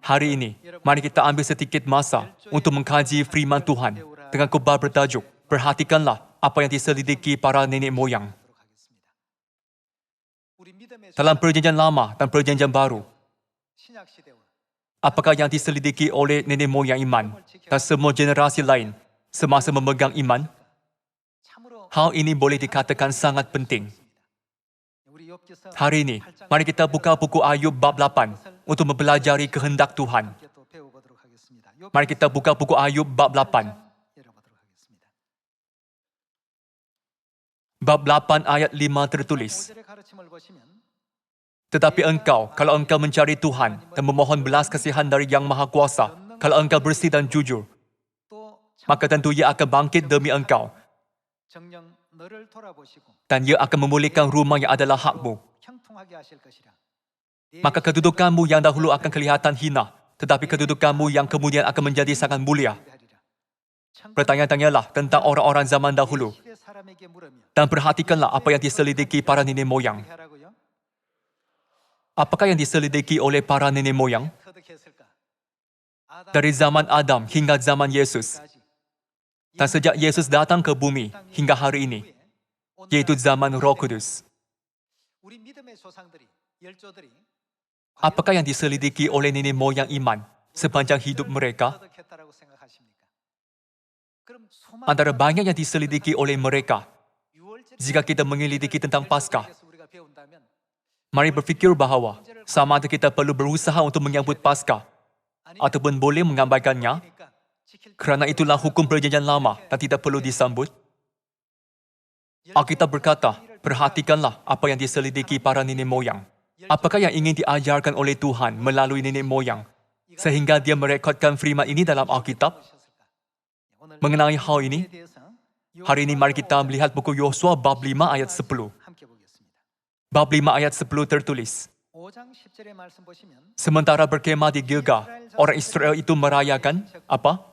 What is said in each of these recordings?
Hari ini, mari kita ambil sedikit masa untuk mengkaji firman Tuhan dengan khotbah bertajuk, perhatikanlah apa yang diselidiki para nenek moyang. Dalam Perjanjian Lama dan Perjanjian Baru, apakah yang diselidiki oleh nenek moyang iman dan semua generasi lain semasa memegang iman? Hal ini boleh dikatakan sangat penting. Hari ini, mari kita buka buku Ayub bab 8 untuk mempelajari kehendak Tuhan. Mari kita buka buku Ayub bab 8. Bab 8 ayat 5 tertulis, "Tetapi engkau, kalau engkau mencari Tuhan dan memohon belas kasihan dari Yang Maha Kuasa, kalau engkau bersih dan jujur, maka tentu Ia akan bangkit demi engkau, dan Ia akan memulihkan rumah yang adalah hakmu. Maka kedudukanmu yang dahulu akan kelihatan hina, tetapi kedudukanmu yang kemudian akan menjadi sangat mulia." Bertanya-tanyalah tentang orang-orang zaman dahulu, dan perhatikanlah apa yang diselidiki para nenek moyang. Apakah yang diselidiki oleh para nenek moyang? Dari zaman Adam hingga zaman Yesus, dan sejak Yesus datang ke bumi hingga hari ini, yaitu zaman Roh Kudus. Apakah yang diselidiki oleh nenek moyang iman sepanjang hidup mereka? Antara banyak yang diselidiki oleh mereka, jika kita menyelidiki tentang Paskah, mari berfikir bahawa sama ada kita perlu berusaha untuk menyambut Paskah ataupun boleh mengabaikannya, kerana itulah hukum Perjanjian Lama dan tidak perlu disambut. Alkitab berkata, perhatikanlah apa yang diselidiki para nenek moyang. Apakah yang ingin diajarkan oleh Tuhan melalui nenek moyang, sehingga dia merekodkan firman ini dalam Alkitab? Mengenai hal ini, hari ini mari kita melihat buku Yosua bab 5 ayat 10. Bab 5 ayat 10 tertulis, "Sementara berkemah di Gilgal, orang Israel itu merayakan apa?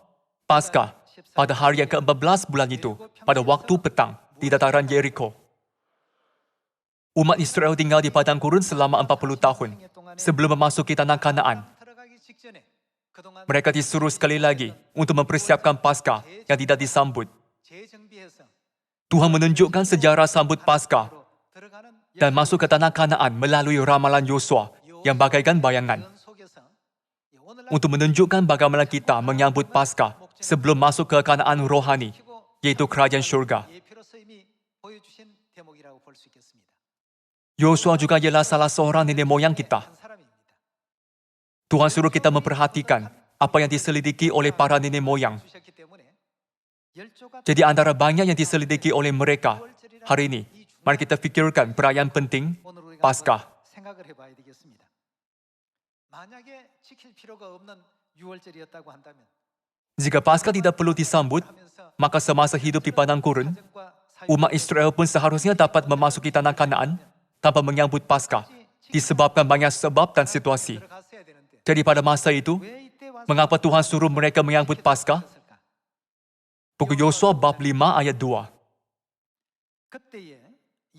Paskah pada hari yang ke-14 bulan itu, pada waktu petang di dataran Jericho." Umat Israel tinggal di padang gurun selama 40 tahun sebelum memasuki tanah Kanaan. Mereka disuruh sekali lagi untuk mempersiapkan Paskah yang tidak disambut. Tuhan menunjukkan sejarah sambut Paskah dan masuk ke tanah Kanaan melalui ramalan Yosua yang bagaikan bayangan. Untuk menunjukkan bagaimana kita menyambut Paskah sebelum masuk ke Kanaan rohani, yaitu kerajaan syurga. Yosua juga ialah salah seorang nenek moyang kita. Tuhan suruh kita memperhatikan apa yang diselidiki oleh para nenek moyang. Jadi antara banyak yang diselidiki oleh mereka, hari ini, mari kita fikirkan perayaan penting, Paskah. Jika Paskah tidak perlu disambut, maka semasa hidup di padang gurun, umat Israel pun seharusnya dapat memasuki tanah Kanaan tanpa menyambut Paskah, disebabkan banyak sebab dan situasi. Jadi pada masa itu, mengapa Tuhan suruh mereka menyambut Paskah? Buku Yosua bab 5 ayat 2.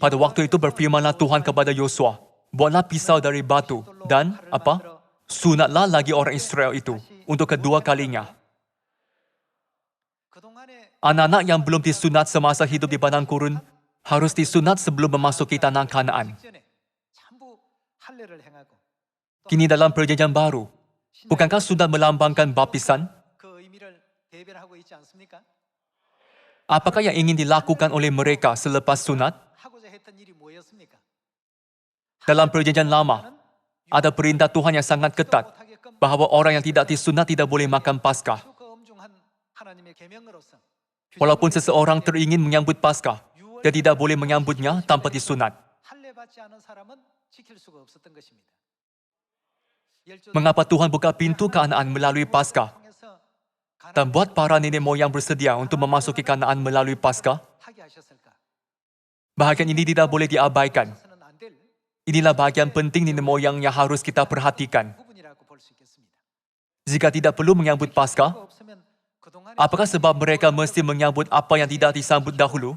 Pada waktu itu berfirmanlah Tuhan kepada Yosua, "Buatlah pisau dari batu dan apa? Sunatlah lagi orang Israel itu untuk kedua kalinya." Anak-anak yang belum disunat semasa hidup di padang gurun harus disunat sebelum memasuki tanah Kanaan. Kini dalam Perjanjian Baru, bukankah sunat melambangkan baptisan? Apakah yang ingin dilakukan oleh mereka selepas sunat? Dalam Perjanjian Lama, ada perintah Tuhan yang sangat ketat bahawa orang yang tidak disunat tidak boleh makan Paskah. Walaupun seseorang teringin menyambut Paskah, dia tidak boleh menyambutnya tanpa disunat. Mengapa Tuhan buka pintu Kanaan melalui Paskah dan buat para nenek moyang bersedia untuk memasuki Kanaan melalui Paskah? Bahagian ini tidak boleh diabaikan. Inilah bahagian penting nenek moyang yang harus kita perhatikan. Jika tidak perlu menyambut Paskah, apakah sebab mereka mesti menyambut apa yang tidak disambut dahulu?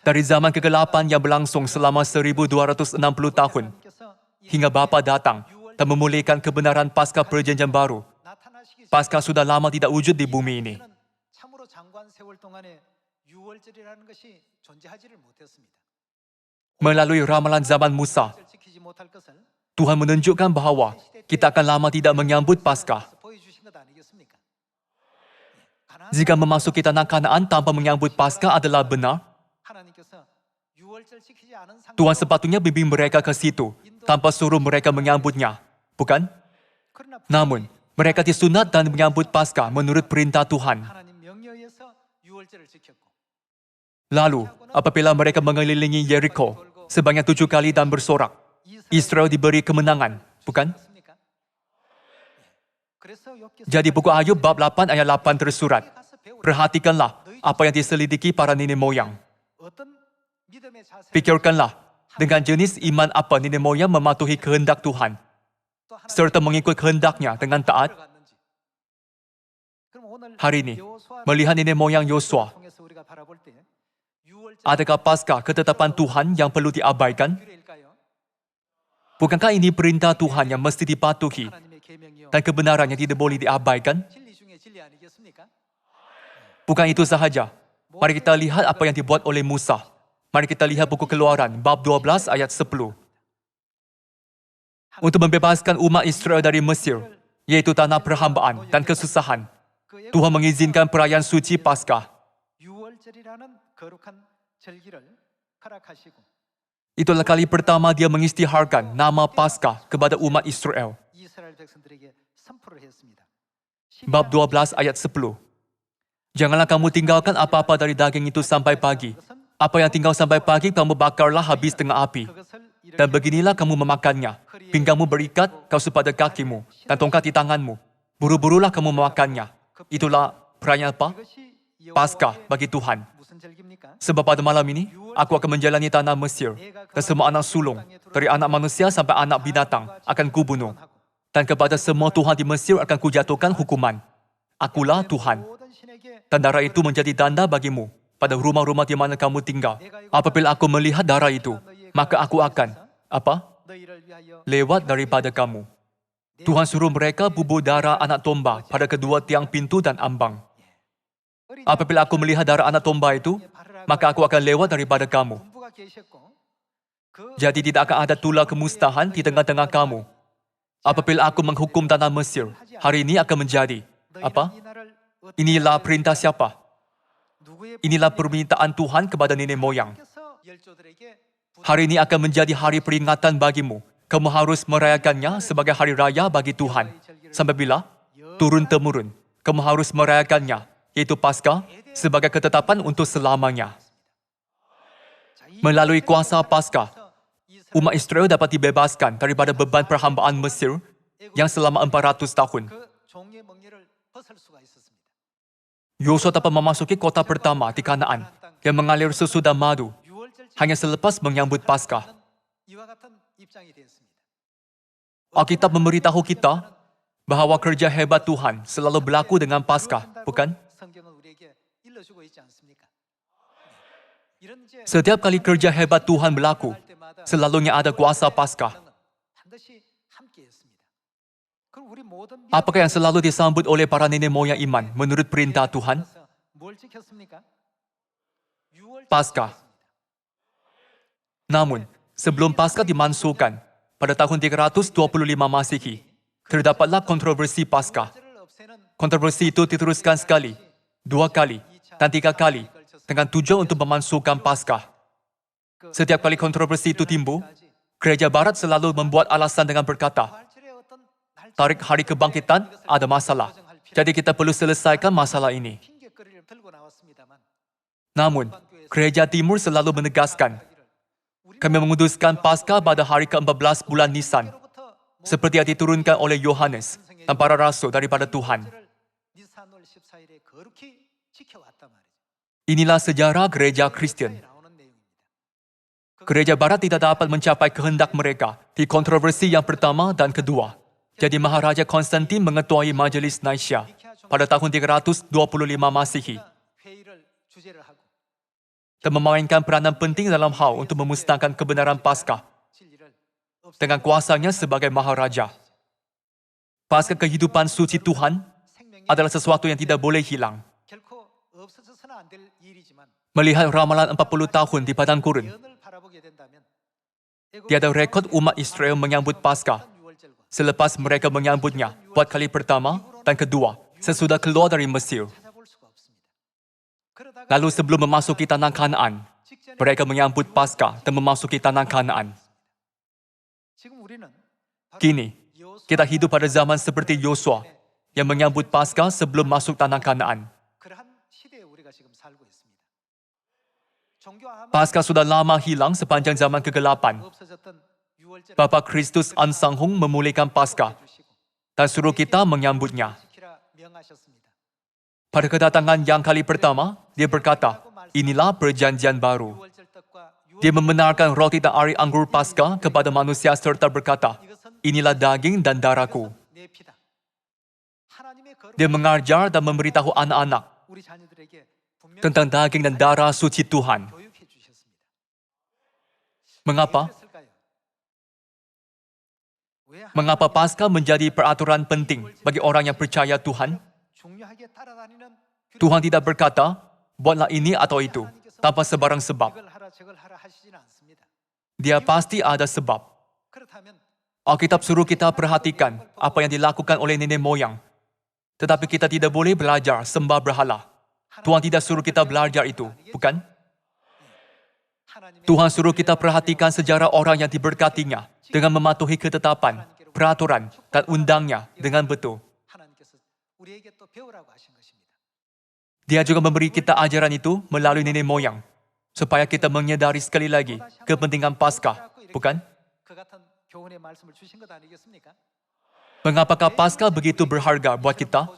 Dari zaman kegelapan yang berlangsung selama 1260 tahun, hingga Bapa datang dan memulihkan kebenaran Paskah Perjanjian Baru. Paskah sudah lama tidak wujud di bumi ini. Melalui ramalan zaman Musa, Tuhan menunjukkan bahawa kita akan lama tidak menyambut Paskah. Jika memasuki tanah Kanaan tanpa menyambut Paskah adalah benar, Tuhan sepatutnya bimbing mereka ke situ tanpa suruh mereka menyambutnya, bukan? Namun, mereka disunat dan menyambut Paskah menurut perintah Tuhan. Lalu, apabila mereka mengelilingi Jericho sebanyak 7 kali dan bersorak, Israel diberi kemenangan, bukan? Jadi buku Ayub bab 8 ayat 8 tersurat, perhatikanlah apa yang diselidiki para nenek moyang. Pikirkanlah, dengan jenis iman apa nenek moyang mematuhi kehendak Tuhan, serta mengikut kehendaknya dengan taat. Hari ini, melihat nenek moyang Yosua, adakah Paskah ketetapan Tuhan yang perlu diabaikan? Bukankah ini perintah Tuhan yang mesti dipatuhi dan kebenaran yang tidak boleh diabaikan? Bukan itu sahaja. Mari kita lihat apa yang dibuat oleh Musa. Mari kita lihat buku Keluaran, bab 12 ayat 10. Untuk membebaskan umat Israel dari Mesir, yaitu tanah perhambaan dan kesusahan, Tuhan mengizinkan perayaan suci Paskah. Itulah kali pertama dia mengisytiharkan nama Paskah kepada umat Israel. Bab 12 ayat 10. Janganlah kamu tinggalkan apa-apa dari daging itu sampai pagi. Apa yang tinggal sampai pagi, kamu bakarlah habis dengan api. Dan beginilah kamu memakannya. Pinggangmu berikat, kausu pada kakimu, dan tongkat di tanganmu. Buru-burulah kamu memakannya. Itulah perayaan apa? Paskah bagi Tuhan. Sebab pada malam ini, aku akan menjalani tanah Mesir, dan semua anak sulung, dari anak manusia sampai anak binatang, akan kubunuh. Dan kepada semua Tuhan di Mesir akan kujatuhkan hukuman. Akulah Tuhan. Dan darah itu menjadi tanda bagimu pada rumah-rumah di mana kamu tinggal. Apabila aku melihat darah itu, maka aku akan, apa? Lewat daripada kamu. Tuhan suruh mereka bubuh darah anak domba pada kedua tiang pintu dan ambang. Apabila aku melihat darah anak domba itu, maka aku akan lewat daripada kamu. Jadi tidak akan ada tulah kemusnahan di tengah-tengah kamu. Apabila aku menghukum tanah Mesir, hari ini akan menjadi, apa? Inilah perintah siapa? Inilah permintaan Tuhan kepada nenek moyang. Hari ini akan menjadi hari peringatan bagimu. Kamu harus merayakannya sebagai hari raya bagi Tuhan. Sampai bila? Turun-temurun. Kamu harus merayakannya, yaitu Paskah, sebagai ketetapan untuk selamanya. Melalui kuasa Paskah, umat Israel dapat dibebaskan daripada beban perhambaan Mesir yang selama 400 tahun. Yosua dapat memasuki kota pertama di Kanaan yang mengalir susu dan madu hanya selepas menyambut Paskah. Alkitab memberitahu kita bahawa kerja hebat Tuhan selalu berlaku dengan Paskah, bukan? Setiap kali kerja hebat Tuhan berlaku, selalunya ada kuasa Paskah. Apakah yang selalu disambut oleh para nenek moyang iman menurut perintah Tuhan? Paskah. Namun, sebelum Paskah dimansuhkan, pada tahun 325 Masehi, terdapatlah kontroversi Paskah. Kontroversi itu diteruskan sekali, 2 kali, dan 3 kali, dengan tujuan untuk memansuhkan Paskah. Setiap kali kontroversi itu timbul, Gereja Barat selalu membuat alasan dengan berkata, tarik hari kebangkitan, ada masalah. Jadi kita perlu selesaikan masalah ini. Namun, Gereja Timur selalu menegaskan, kami menguduskan Paskah pada hari ke-14 bulan Nisan, seperti yang diturunkan oleh Yohanes dan para rasul daripada Tuhan. Inilah sejarah gereja Kristen. Gereja Barat tidak dapat mencapai kehendak mereka di kontroversi yang pertama dan kedua. Jadi Maharaja Konstantin mengetuai Majelis Naisya pada tahun 325 Masehi dan memainkan peranan penting dalam hal untuk memusnahkan kebenaran Paskah. dengan kuasanya sebagai Maharaja. Paskah kehidupan suci Tuhan adalah sesuatu yang tidak boleh hilang. Melihat ramalan 40 tahun di Padang Gurun, tiada rekod umat Israel menyambut Paskah selepas mereka menyambutnya buat kali pertama dan kedua sesudah keluar dari Mesir. Lalu sebelum memasuki tanah Kanaan, mereka menyambut Paskah dan memasuki tanah Kanaan. Kini, kita hidup pada zaman seperti Yosua yang menyambut Paskah sebelum masuk tanah Kanaan. Paskah sudah lama hilang sepanjang zaman kegelapan. Bapa Kristus Ansanghung memulihkan Paskah dan suruh kita menyambutnya. Pada kedatangan yang kali pertama, dia berkata, inilah perjanjian baru. Dia membenarkan roti dan ari anggur Paskah kepada manusia serta berkata, inilah daging dan darahku. Dia mengajar dan memberitahu anak-anak tentang daging dan darah suci Tuhan. Mengapa? Mengapa Paskah menjadi peraturan penting bagi orang yang percaya Tuhan? Tuhan tidak berkata, buatlah ini atau itu, tanpa sebarang sebab. Dia pasti ada sebab. Alkitab suruh kita perhatikan apa yang dilakukan oleh nenek moyang. Tetapi kita tidak boleh belajar sembah berhala. Tuhan tidak suruh kita belajar itu, bukan? Tuhan suruh kita perhatikan sejarah orang yang diberkatinya dengan mematuhi ketetapan, peraturan, dan undangnya dengan betul. Dia juga memberi kita ajaran itu melalui nenek moyang, supaya kita menyadari sekali lagi kepentingan Paskah, bukan? Mengapakah Paskah begitu berharga buat kita?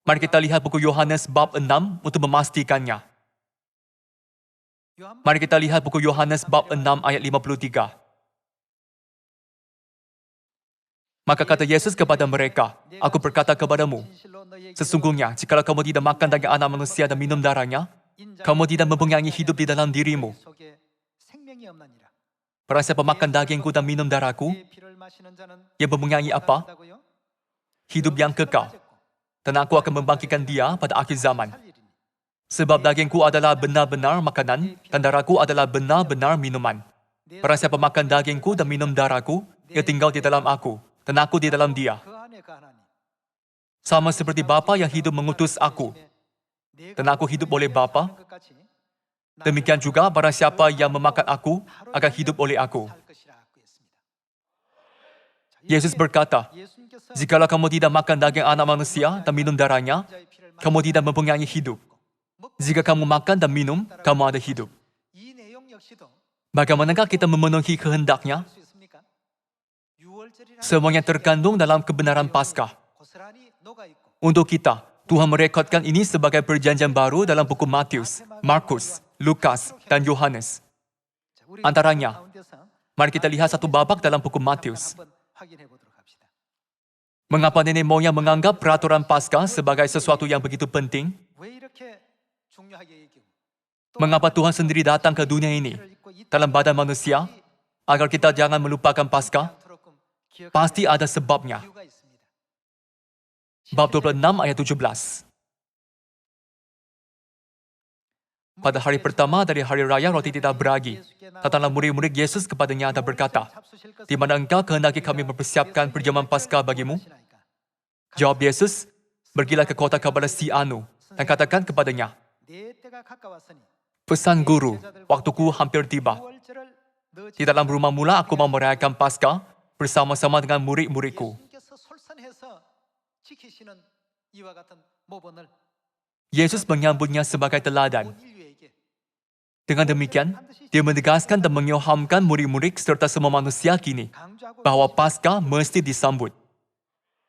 Mari kita lihat buku Yohanes bab 6 untuk memastikannya. Mari kita lihat buku Yohanes bab 6 ayat 53. Maka kata Yesus kepada mereka, aku berkata kepadamu, sesungguhnya jikalau kamu tidak makan daging anak manusia dan minum darahnya, kamu tidak mempunyai hidup di dalam dirimu. Barang siapa makan dagingku dan minum darahku, ia mempunyai apa? Hidup yang kekal. Dan aku akan membangkitkan dia pada akhir zaman. Sebab dagingku adalah benar-benar makanan, dan darahku adalah benar-benar minuman. Barang siapa makan dagingku dan minum darahku, ia tinggal di dalam aku, dan aku di dalam dia. Sama seperti Bapa yang hidup mengutus aku, dan aku hidup oleh Bapa, demikian juga barang siapa yang memakan aku, akan hidup oleh aku. Yesus berkata, jikalau kamu tidak makan daging anak manusia dan minum darahnya, kamu tidak mempunyai hidup. Jika kamu makan dan minum, kamu ada hidup. Bagaimanakah kita memenuhi kehendaknya? Semuanya terkandung dalam kebenaran Paskah. Untuk kita, Tuhan merekodkan ini sebagai perjanjian baru dalam buku Matius, Markus, Lukas, dan Yohanes. Antaranya, mari kita lihat satu babak dalam buku Matius. Mengapa nenek moyang menganggap peraturan Paskah sebagai sesuatu yang begitu penting? Mengapa Tuhan sendiri datang ke dunia ini dalam badan manusia agar kita jangan melupakan Paskah? Pasti ada sebabnya. Bab 26 ayat 17. Pada hari pertama dari hari raya roti tidak beragi, datanglah murid-murid Yesus kepadanya dan berkata, di mana engkau kehendaki kami mempersiapkan perjamuan Paskah bagimu? Jawab Yesus, pergilah ke kota kepada si Anu dan katakan kepadanya, pesan guru, waktuku hampir tiba. Di dalam rumah mula aku mau merayakan Paskah bersama-sama dengan murid-muridku. Yesus menyambutnya sebagai teladan. Dengan demikian, dia menegaskan dan menyohamkan murid-murid serta semua manusia kini bahwa Paskah mesti disambut.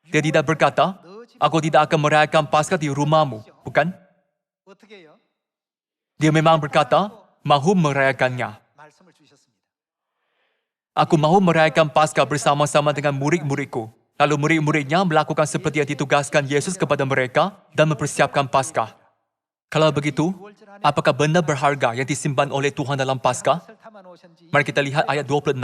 Dia tidak berkata, aku tidak akan merayakan Paskah di rumahmu, bukan? Dia memang berkata, mahu merayakannya. Aku mahu merayakan Paskah bersama-sama dengan murid-muridku. Lalu murid-muridnya melakukan seperti yang ditugaskan Yesus kepada mereka dan mempersiapkan Paskah. Kalau begitu, apakah benda berharga yang disimpan oleh Tuhan dalam Paskah? Mari kita lihat ayat 26.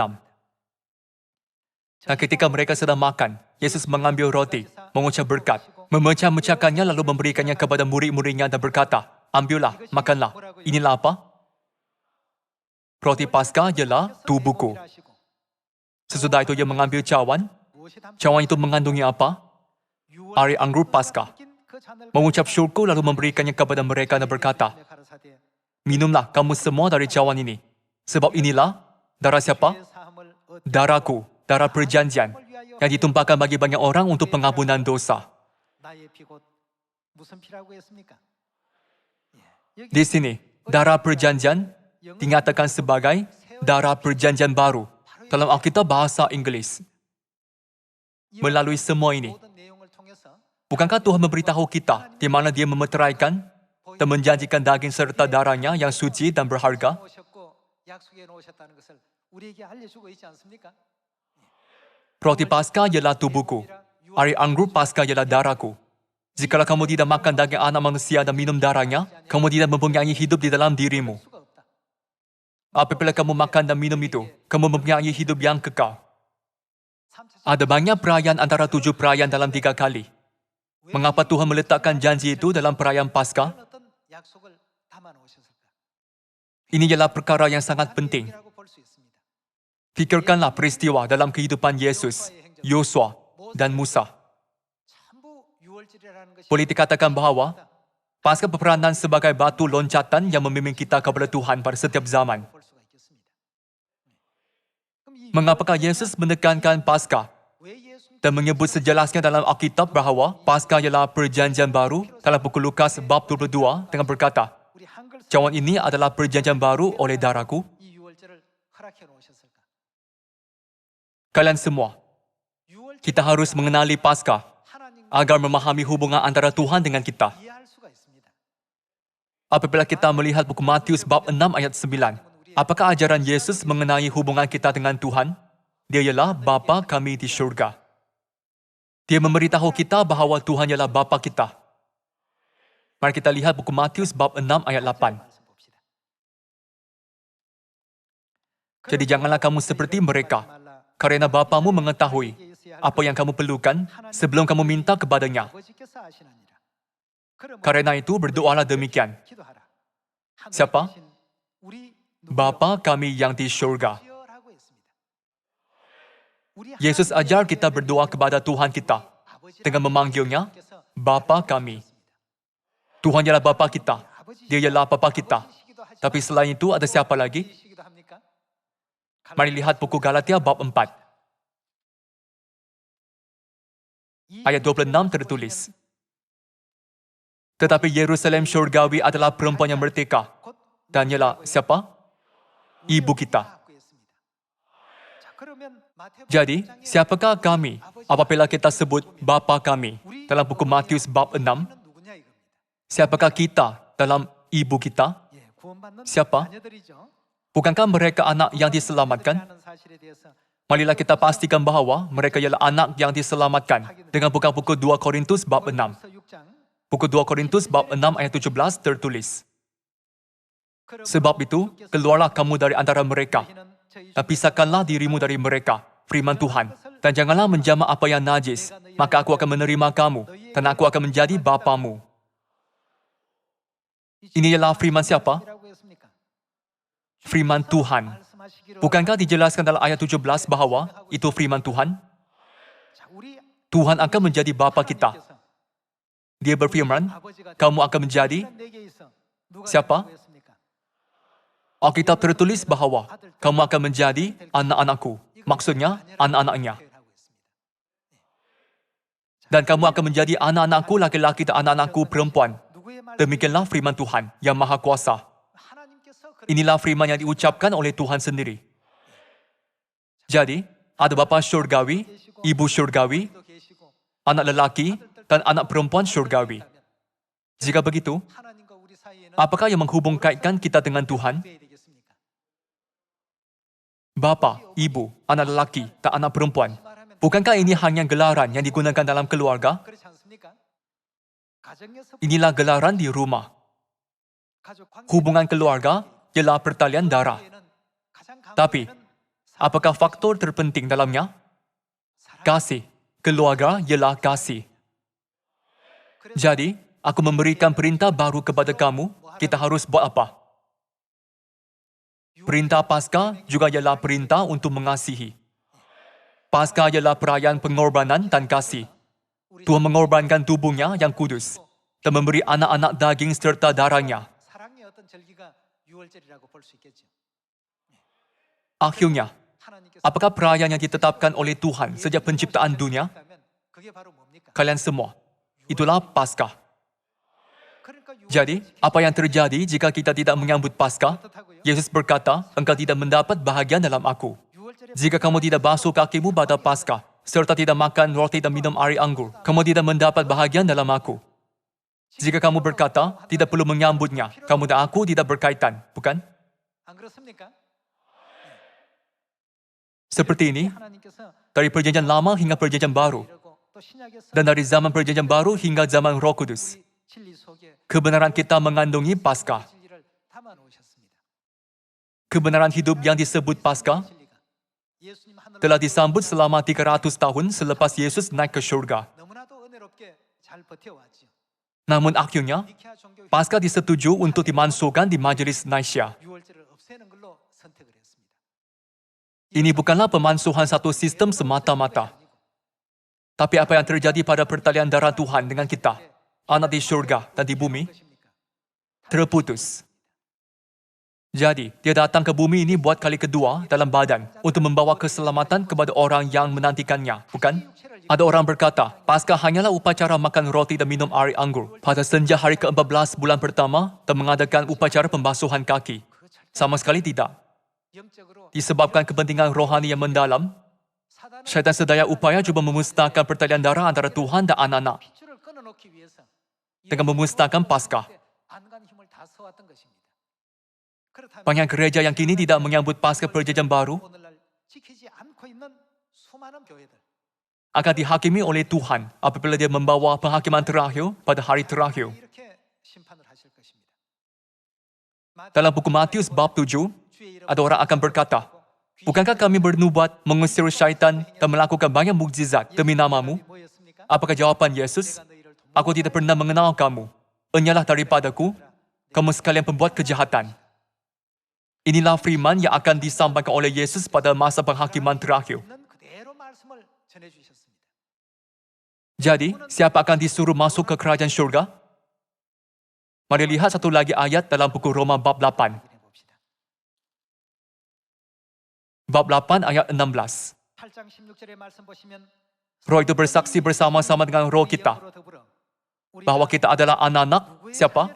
Dan ketika mereka sedang makan, Yesus mengambil roti, mengucap berkat, memecah-mecahkannya lalu memberikannya kepada murid-muridnya dan berkata, ambillah, makanlah. Inilah apa? Roti Paskah ialah tubuhku. Sesudah itu ia mengambil cawan. Cawan itu mengandungi apa? Air anggur Paskah. Mengucap syukur lalu memberikannya kepada mereka dan berkata, minumlah kamu semua dari cawan ini. Sebab inilah darah siapa? Darahku, darah perjanjian yang ditumpahkan bagi banyak orang untuk pengampunan dosa. Di sini, darah perjanjian dinyatakan sebagai darah perjanjian baru dalam Alkitab bahasa Inggeris. Melalui semua ini, bukankah Tuhan memberitahu kita di mana Dia memeteraikan dan menjanjikan daging serta darahnya yang suci dan berharga? Roti Paskah ialah tubuhku. Air anggur Paskah ialah darahku. Jikalau kamu tidak makan daging anak manusia dan minum darahnya, kamu tidak mempunyai hidup di dalam dirimu. Apabila kamu makan dan minum itu, kamu mempunyai hidup yang kekal. Ada banyak perayaan antara 7 perayaan dalam 3 kali. Mengapa Tuhan meletakkan janji itu dalam perayaan Paskah? Ini ialah perkara yang sangat penting. Fikirkanlah peristiwa dalam kehidupan Yesus, Yosua, dan Musa. Boleh dikatakan bahawa Paskah berperanan sebagai batu loncatan yang membimbing kita kepada Tuhan pada setiap zaman. Mengapakah Yesus menekankan Paskah dan menyebut sejelasnya dalam Alkitab bahawa Paskah ialah perjanjian baru dalam buku Lukas bab 22 dengan berkata, cawan ini adalah perjanjian baru oleh darahku. Kalian semua, kita harus mengenali Paskah agar memahami hubungan antara Tuhan dengan kita. Apabila kita melihat buku Matius bab 6 ayat 9, apakah ajaran Yesus mengenai hubungan kita dengan Tuhan? Dia ialah Bapa kami di syurga. Dia memberitahu kita bahawa Tuhan ialah Bapa kita. Mari kita lihat buku Matius bab 6 ayat 8. Jadi janganlah kamu seperti mereka, karena Bapamu mengetahui apa yang kamu perlukan sebelum kamu minta kepadanya. Karena itu berdoalah demikian. Siapa? Bapa kami yang di syurga. Yesus ajar kita berdoa kepada Tuhan kita dengan memanggilnya Bapa kami. Tuhan ialah Bapa kita. Dia ialah Bapa kita. Tapi selain itu ada siapa lagi? Mari lihat buku Galatia bab 4. Ayat 26 tertulis. Tetapi Yerusalem syurgawi adalah perempuan yang merdeka. Dan ialah siapa? Ibu kita. Jadi, siapakah kami apabila kita sebut Bapa kami dalam buku Matius bab 6? Siapakah kita dalam ibu kita? Siapa? Bukankah mereka anak yang diselamatkan? Marilah kita pastikan bahawa mereka ialah anak yang diselamatkan dengan buka buku 2 Korintus bab 6. Buku 2 Korintus bab 6 ayat 17 tertulis. Sebab itu, keluarlah kamu dari antara mereka, dan pisahkanlah dirimu dari mereka, firman Tuhan, dan janganlah menjamah apa yang najis, maka aku akan menerima kamu, dan aku akan menjadi bapamu. Ini ialah firman siapa? Firman Tuhan. Bukankah dijelaskan dalam ayat 17 bahawa itu firman Tuhan? Tuhan akan menjadi Bapa kita. Dia berfirman, kamu akan menjadi siapa? Alkitab tertulis bahawa kamu akan menjadi anak-anakku. Maksudnya, anak-anaknya. Dan kamu akan menjadi anak-anakku laki-laki dan anak-anakku perempuan. Demikianlah firman Tuhan yang Maha Kuasa. Inilah firman yang diucapkan oleh Tuhan sendiri. Jadi, ada bapa syurgawi, ibu syurgawi, anak lelaki, dan anak perempuan syurgawi. Jika begitu, apakah yang menghubungkaitkan kita dengan Tuhan? Bapa, ibu, anak lelaki, dan anak perempuan. Bukankah ini hanya gelaran yang digunakan dalam keluarga? Inilah gelaran di rumah. Hubungan keluarga ialah pertalian darah. Tapi, apakah faktor terpenting dalamnya? Kasih. Keluarga ialah kasih. Jadi, aku memberikan perintah baru kepada kamu, kita harus buat apa? Perintah Paskah juga ialah perintah untuk mengasihi. Paskah ialah perayaan pengorbanan dan kasih. Tuhan mengorbankan tubuhnya yang kudus dan memberi anak-anak daging serta darahnya. Akhirnya, apakah perayaan yang ditetapkan oleh Tuhan sejak penciptaan dunia? Kalian semua. Itulah Paskah. Jadi, apa yang terjadi jika kita tidak menyambut Paskah? Yesus berkata, engkau tidak mendapat bahagian dalam aku. Jika kamu tidak basuh kakimu pada Paskah, serta tidak makan roti dan minum air anggur, kamu tidak mendapat bahagian dalam aku. Jika kamu berkata, tidak perlu menyambutnya, kamu dan aku tidak berkaitan, bukan? Seperti ini, dari perjanjian lama hingga perjanjian baru, dan dari zaman perjanjian baru hingga zaman Roh Kudus, kebenaran kita mengandungi Paskah. Kebenaran hidup yang disebut Paskah telah disambut selama 300 tahun selepas Yesus naik ke syurga. Namun akhirnya, Paskah disetujui untuk dimansuhkan di Majelis Nisea. Ini bukanlah pemansuhan satu sistem semata-mata. Tapi apa yang terjadi pada pertalian darah Tuhan dengan kita, anak di syurga dan di bumi, terputus. Jadi, dia datang ke bumi ini buat kali kedua dalam badan untuk membawa keselamatan kepada orang yang menantikannya, bukan? Ada orang berkata, Paskah hanyalah upacara makan roti dan minum air anggur pada senja hari ke-14 bulan pertama dan mengadakan upacara pembasuhan kaki. Sama sekali tidak. Disebabkan kepentingan rohani yang mendalam, syaitan sedaya upaya cuba memusnahkan pertalian darah antara Tuhan dan anak-anak dengan memusnahkan Paskah. Banyak gereja yang kini tidak menyambut Paskah perjanjian baru akan dihakimi oleh Tuhan apabila dia membawa penghakiman terakhir pada hari terakhir. Dalam buku Matius bab 7, ada orang akan berkata, bukankah kami bernubuat mengusir syaitan dan melakukan banyak mukjizat demi namamu? Apakah jawaban Yesus? Aku tidak pernah mengenal kamu. Enyahlah daripadaku, kamu sekalian pembuat kejahatan. Inilah firman yang akan disampaikan oleh Yesus pada masa penghakiman terakhir. Jadi, siapa akan disuruh masuk ke kerajaan syurga? Mari lihat satu lagi ayat dalam buku Roma bab 8. Bab 8 ayat 16. Roh itu bersaksi bersama-sama dengan roh kita bahwa kita adalah anak-anak siapa?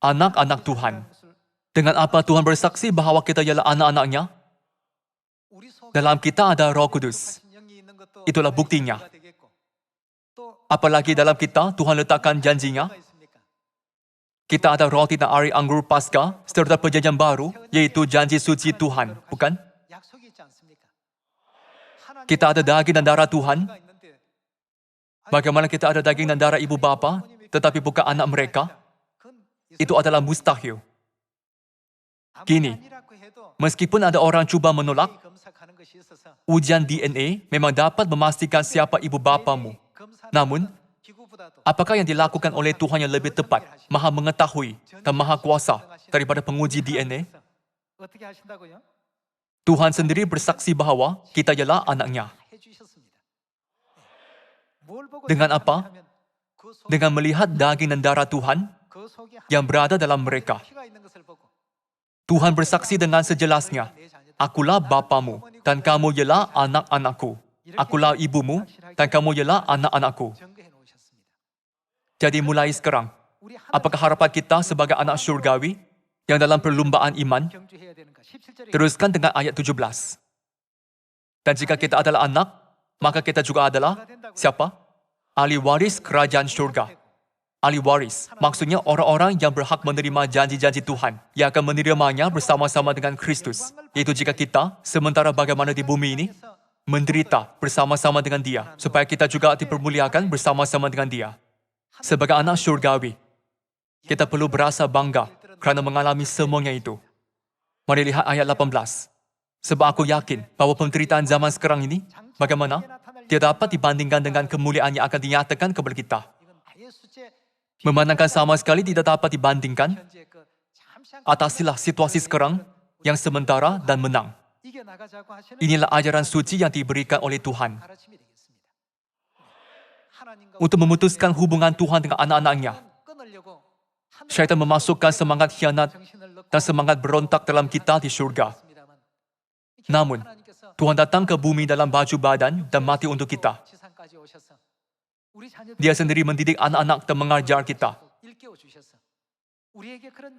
Anak-anak Tuhan. Dengan apa Tuhan bersaksi bahwa kita ialah anak-anaknya? Dalam kita ada Roh Kudus. Itulah buktinya. Apalagi dalam kita, Tuhan letakkan janjinya. Kita ada roti dan air anggur Paskah serta perjanjian baru, yaitu janji suci Tuhan, bukan? Kita ada daging dan darah Tuhan. Bagaimana kita ada daging dan darah ibu bapa, tetapi bukan anak mereka? Itu adalah mustahil. Kini, meskipun ada orang cuba menolak, ujian DNA memang dapat memastikan siapa ibu bapamu. Namun, apakah yang dilakukan oleh Tuhan yang lebih tepat, maha mengetahui dan maha kuasa daripada penguji DNA? Tuhan sendiri bersaksi bahwa kita ialah anaknya. Dengan apa? Dengan melihat daging dan darah Tuhan yang berada dalam mereka. Tuhan bersaksi dengan sejelasnya, akulah bapamu dan kamu ialah anak-anakku. Akulah ibumu dan kamu ialah anak-anakku. Jadi mulai sekarang, apakah harapan kita sebagai anak syurgawi yang dalam perlumbaan iman? Teruskan dengan ayat 17. Dan jika kita adalah anak, maka kita juga adalah siapa? Ahli waris kerajaan syurga. Ahli waris, maksudnya orang-orang yang berhak menerima janji-janji Tuhan, yang akan menerimanya bersama-sama dengan Kristus. Yaitu jika kita, sementara bagaimana di bumi ini, menderita bersama-sama dengan Dia, supaya kita juga dipermuliakan bersama-sama dengan Dia. Sebagai anak syurgawi, kita perlu berasa bangga kerana mengalami semuanya itu. Mari lihat ayat 18. Sebab aku yakin bahwa penderitaan zaman sekarang ini, bagaimana? Dia dapat dibandingkan dengan kemuliaan yang akan dinyatakan kepada kita. Memandangkan sama sekali tidak dapat dibandingkan, atasilah situasi sekarang yang sementara dan menang. Inilah ajaran suci yang diberikan oleh Tuhan. Untuk memutuskan hubungan Tuhan dengan anak-anaknya, syaitan memasukkan semangat khianat dan semangat berontak dalam kita di syurga. Namun, Tuhan datang ke bumi dalam baju badan dan mati untuk kita. Dia sendiri mendidik anak-anak dan mengajar kita.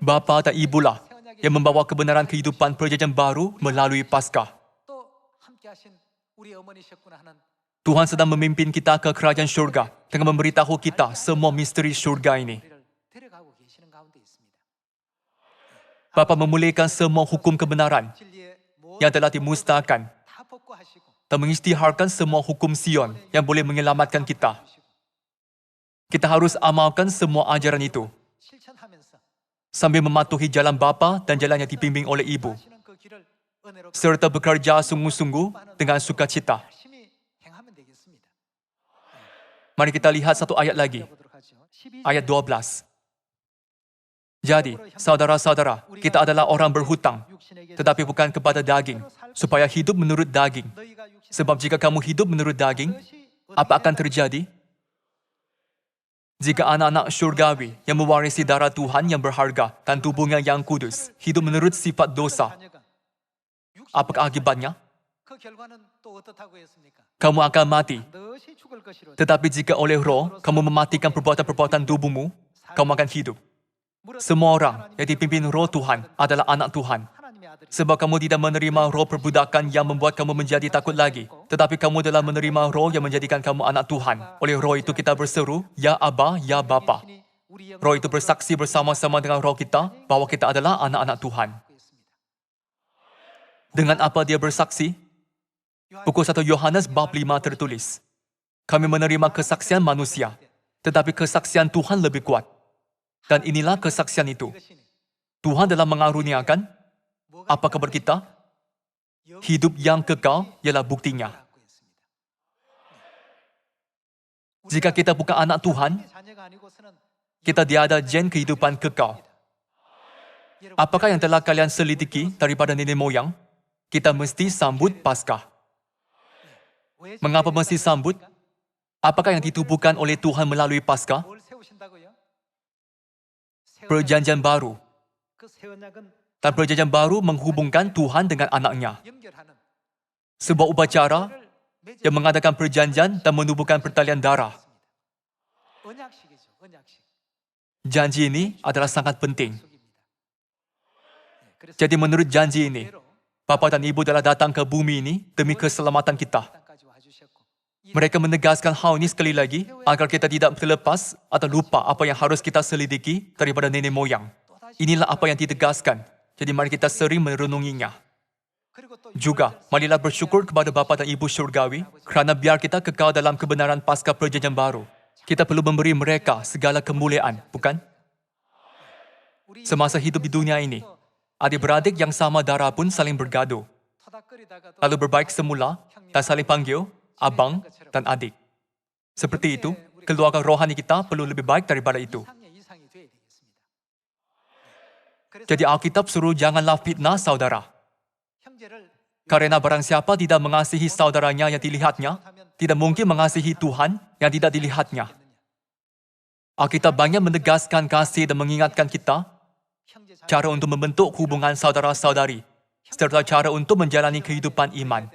Bapa dan ibulah yang membawa kebenaran kehidupan perjanjian baru melalui Paskah. Tuhan sedang memimpin kita ke kerajaan syurga dengan memberitahu kita semua misteri syurga ini. Bapa memulihkan semua hukum kebenaran yang telah dimusnahkan dan mengisytiharkan semua hukum Sion yang boleh menyelamatkan kita. Kita harus amalkan semua ajaran itu sambil mematuhi jalan Bapa dan jalan yang dibimbing oleh Ibu, serta bekerja sungguh-sungguh dengan sukacita. Mari kita lihat satu ayat lagi, ayat 12. Jadi, saudara-saudara, kita adalah orang berhutang, tetapi bukan kepada daging, supaya hidup menurut daging. Sebab jika kamu hidup menurut daging, apa akan terjadi? Jika anak-anak syurgawi yang mewarisi darah Tuhan yang berharga dan tubuhnya yang kudus, hidup menurut sifat dosa, apakah akibatnya? Kamu akan mati. Tetapi jika oleh roh, kamu mematikan perbuatan-perbuatan tubuhmu, kamu akan hidup. Semua orang yang dipimpin roh Tuhan adalah anak Tuhan. Sebab kamu tidak menerima roh perbudakan yang membuat kamu menjadi takut lagi. Tetapi kamu telah menerima roh yang menjadikan kamu anak Tuhan. Oleh roh itu kita berseru, Ya Aba, Ya Bapa. Roh itu bersaksi bersama-sama dengan roh kita bahwa kita adalah anak-anak Tuhan. Dengan apa dia bersaksi? Buku 1 Yohanes bab 5 tertulis, kami menerima kesaksian manusia, tetapi kesaksian Tuhan lebih kuat. Dan inilah kesaksian itu. Tuhan telah mengaruniakan apa kabar kita? Hidup yang kekal ialah buktinya. Jika kita bukan anak Tuhan, kita tiada gen kehidupan kekal. Apakah yang telah kalian selidiki daripada nenek moyang? Kita mesti sambut Paskah. Mengapa mesti sambut? Apakah yang ditubuhkan oleh Tuhan melalui Paskah? Perjanjian baru. Dan perjanjian baru menghubungkan Tuhan dengan anaknya. Sebuah upacara yang mengadakan perjanjian dan menubuhkan pertalian darah. Janji ini adalah sangat penting. Jadi menurut janji ini, Bapa dan Ibu telah datang ke bumi ini demi keselamatan kita. Mereka menegaskan hal ini sekali lagi agar kita tidak terlepas atau lupa apa yang harus kita selidiki daripada nenek moyang. Inilah apa yang ditegaskan. Jadi mari kita sering merenunginya. Juga, marilah bersyukur kepada Bapa dan Ibu syurgawi kerana biar kita kekal dalam kebenaran pasca perjanjian baru. Kita perlu memberi mereka segala kemuliaan, bukan? Semasa hidup di dunia ini, adik-beradik yang sama darah pun saling bergaduh. Lalu berbaik semula dan saling panggil abang dan adik. Seperti itu, keluarga rohani kita perlu lebih baik daripada itu. Jadi Alkitab suruh janganlah fitnah saudara. Karena barang siapa tidak mengasihi saudaranya yang dilihatnya, tidak mungkin mengasihi Tuhan yang tidak dilihatnya. Alkitab banyak menegaskan kasih dan mengingatkan kita cara untuk membentuk hubungan saudara-saudari, serta cara untuk menjalani kehidupan iman.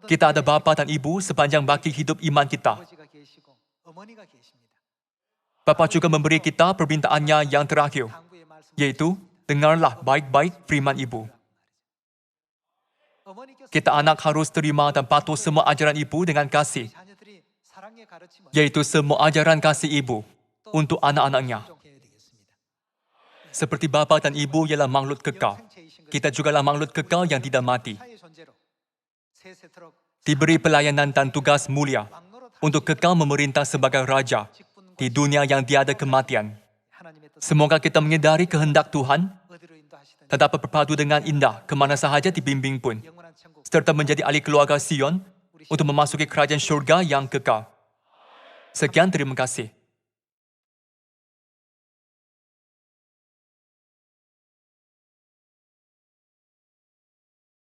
Kita ada bapa dan ibu sepanjang baki hidup iman kita. Bapa juga memberi kita permintaannya yang terakhir, yaitu dengarlah baik-baik firman ibu. Kita anak harus terima dan patuh semua ajaran ibu dengan kasih, yaitu semua ajaran kasih ibu untuk anak-anaknya. Seperti bapa dan ibu ialah makhluk kekal, kita jugalah makhluk kekal yang tidak mati. Diberi pelayanan dan tugas mulia untuk kekal memerintah sebagai raja di dunia yang tiada kematian. Semoga kita menyedari kehendak Tuhan dan dapat berpadu dengan indah kemana sahaja dibimbing pun, serta menjadi ahli keluarga Sion untuk memasuki kerajaan syurga yang kekal. Sekian, terima kasih.